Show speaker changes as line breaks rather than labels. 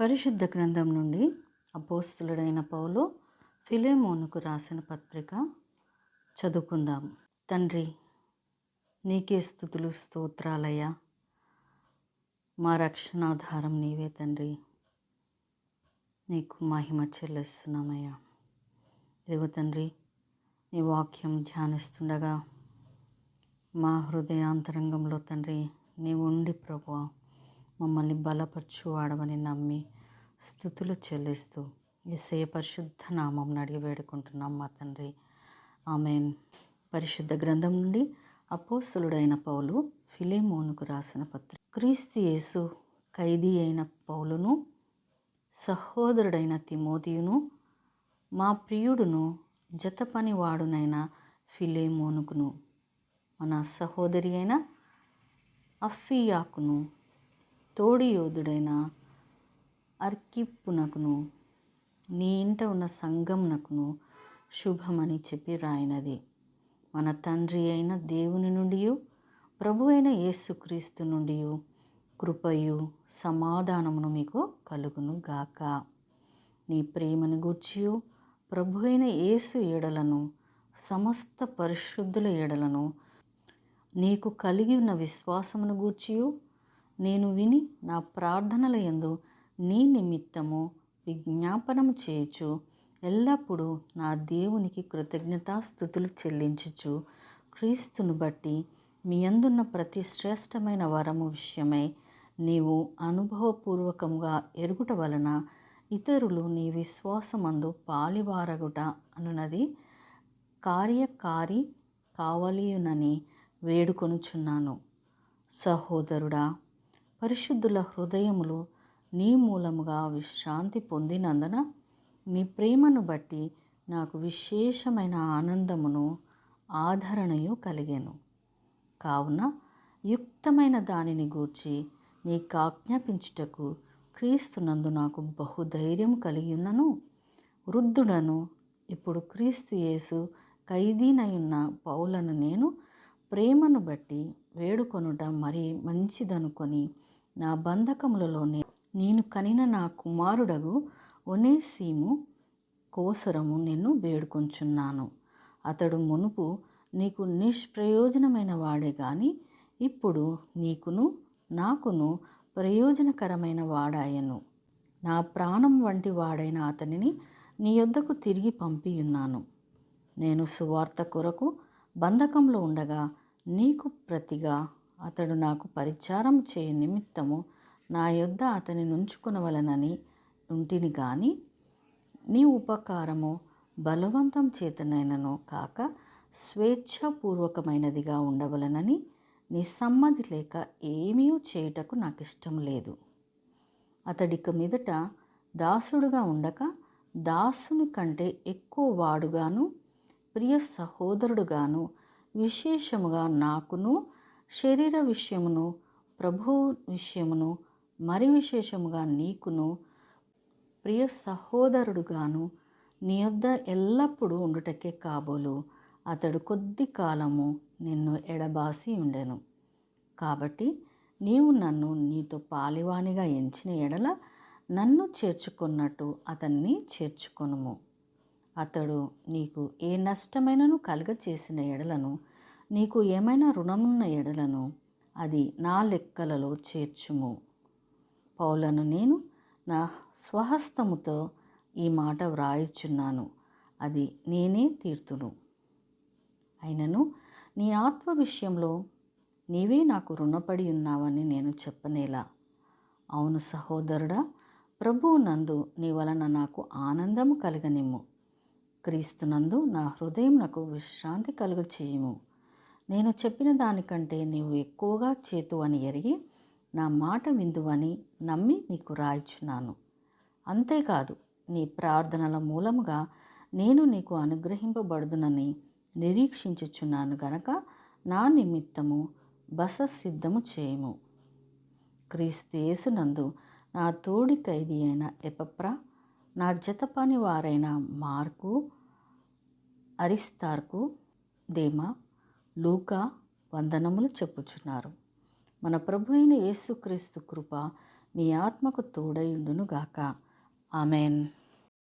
పరిశుద్ధ గ్రంథం నుండి అపోస్తులుడైన పౌలు ఫిలెమోనుకు రాసిన పత్రిక చదువుకుందాం. తండ్రి, నీకే స్తుతులు స్తోత్రాలయ్యా. మా రక్షణాధారం నీవే తండ్రి, నీకు మహిమ చెల్లిస్తున్నామయ్యా. ఇదిగో తండ్రి, నీ వాక్యం ధ్యానిస్తుండగా మా హృదయాంతరంగంలో తండ్రి నీవు ఉండి ప్రభువా మమ్మల్ని బలపరచువాడవని నమ్మి స్తుతులు చెల్లిస్తూ యేసయ్య పరిశుద్ధ నామం అడిగి వేడుకుంటున్నాం మా తండ్రి. ఆమేన్. పరిశుద్ధ గ్రంథం నుండి అపోస్తలుడైన పౌలు ఫిలెమోనుకు రాసిన పత్రిక. క్రీస్తు యేసు ఖైదీ అయిన పౌలును, సహోదరుడైన తిమోతియును, మా ప్రియుడును జతపనివాడునైన ఫిలెమోనుకును, మన సహోదరి అయిన అప్ఫియాకును, తోడి యోధుడైన అర్కిప్పునకును, నీ ఇంట ఉన్న సంఘమునకును శుభమని చెప్పి రాయినది. మన తండ్రి అయిన దేవుని నుండి, ప్రభు అయిన యేసుక్రీస్తు నుండి కృపయు సమాధానమును మీకు కలుగును గాక. నీ ప్రేమను గూర్చియు ప్రభు అయిన యేసు ఎడలను సమస్త పరిశుద్ధుల ఎడలను నీకు కలిగి ఉన్న విశ్వాసమును గూర్చియు నేను విని నా ప్రార్థనల యందు నీ నిమిత్తము విజ్ఞాపనము చేయుచు ఎల్లప్పుడూ నా దేవునికి కృతజ్ఞతాస్తుతులు చెల్లించుచు క్రీస్తును బట్టి మీ అందున్న ప్రతి శ్రేష్టమైన వరము విషయమై నీవు అనుభవపూర్వకంగా ఎరుగుట వలన ఇతరులు నీ విశ్వాసమందు పాలివారగుట అనున్నది కార్యకారి కావలియునని వేడుకొనుచున్నాను. సహోదరుడా, పరిశుద్ధుల హృదయములు నీ మూలముగా విశ్రాంతి పొందినందున నీ ప్రేమను బట్టి నాకు విశేషమైన ఆనందమును ఆదరణయు కలిగెను. కావున యుక్తమైన దానిని గూర్చి నీకు ఆజ్ఞాపించుటకు క్రీస్తునందు నాకు బహుధైర్యం కలిగి ఉన్నను. వృద్ధుడను ఇప్పుడు క్రీస్తు యేసు ఖైదీనయున్న పౌలను నేను ప్రేమను బట్టి వేడుకొనుట మరి మంచిదనుకొని నా బంధకములలోనే నేను కనిన నా కుమారుడగు ఒనేసిము కోసరము నిన్ను వేడుకొంచున్నాను. అతడు మునుపు నీకు నిష్ప్రయోజనమైన వాడే గాని ఇప్పుడు నీకును నాకును ప్రయోజనకరమైన వాడాయను. నా ప్రాణం వంటి వాడైన అతనిని నీ యొద్దకు తిరిగి పంపియున్నాను. నేను సువార్త కొరకు బంధకంలో ఉండగా నీకు ప్రతిగా అతడు నాకు పరిచారం చేయు నిమిత్తము నా యొద్ద అతని నుంచుకొనవలనని ఉంటిని గాని నీ ఉపకారము బలవంతం చేతనైనను కాక స్వేచ్ఛాపూర్వకమైనదిగా ఉండవలనని నీ సమ్మతి లేక ఏమీ చేయుటకు నాకు ఇష్టం లేదు. అతడిక మీదట దాసుడుగా ఉండక దాసుని కంటే ఎక్కువ వాడుగాను ప్రియ సహోదరుడుగాను విశేషముగా నాకును శరీర విషయమును ప్రభు విషయమును మరి విశేషముగా నీకును ప్రియ సహోదరుడుగాను నీ యొద్ద ఎల్లప్పుడూ ఉండుటకే కాబోలు అతడు కొద్ది కాలము నిన్ను ఎడబాసి ఉండెను. కాబట్టి నీవు నన్ను నీతో పాలివానిగా ఎంచిన ఎడల నన్ను చేర్చుకున్నట్టు అతన్ని చేర్చుకొనుము. అతడు నీకు ఏ నష్టమైనను కలుగచేసిన ఎడలను నీకు ఏమైనా రుణమున్న ఎడలను అది నా లెక్కలలో చేర్చుము. పౌలను నేను నా స్వహస్తముతో ఈ మాట వ్రాయుచున్నాను, అది నేనే తీర్తును. అయినను నీ ఆత్మ విషయంలో నీవే నాకు రుణపడి ఉన్నావని నేను చెప్పనేలా. అవును సహోదరుడా, ప్రభువు నందు నీ వలన నాకు ఆనందము కలగనిమ్ము. క్రీస్తునందు నా హృదయం నాకు విశ్రాంతి కలుగ చేయుము. నేను చెప్పిన దానికంటే నీవు ఎక్కువగా చేతు అని ఎరిగి నా మాట విందువని నమ్మి నీకు రాయిచున్నాను. అంతేకాదు, నీ ప్రార్థనల మూలముగా నేను నీకు అనుగ్రహింపబడుదునని నిరీక్షించుచున్నాను గనక నా నిమిత్తము బస సిద్ధము చేయుము. క్రీస్తు యేసునందు నా తోడి ఖైదీ అయిన ఎపఫ్రా, నా జతపని వారైన మార్కు, అరిస్తార్కు, దేమా, లూకా వందనములు చెప్పుచున్నారు. మన ప్రభు అయిన యేసుక్రీస్తు కృప మీ ఆత్మకు తోడయుండునుగాక. ఆమెన్.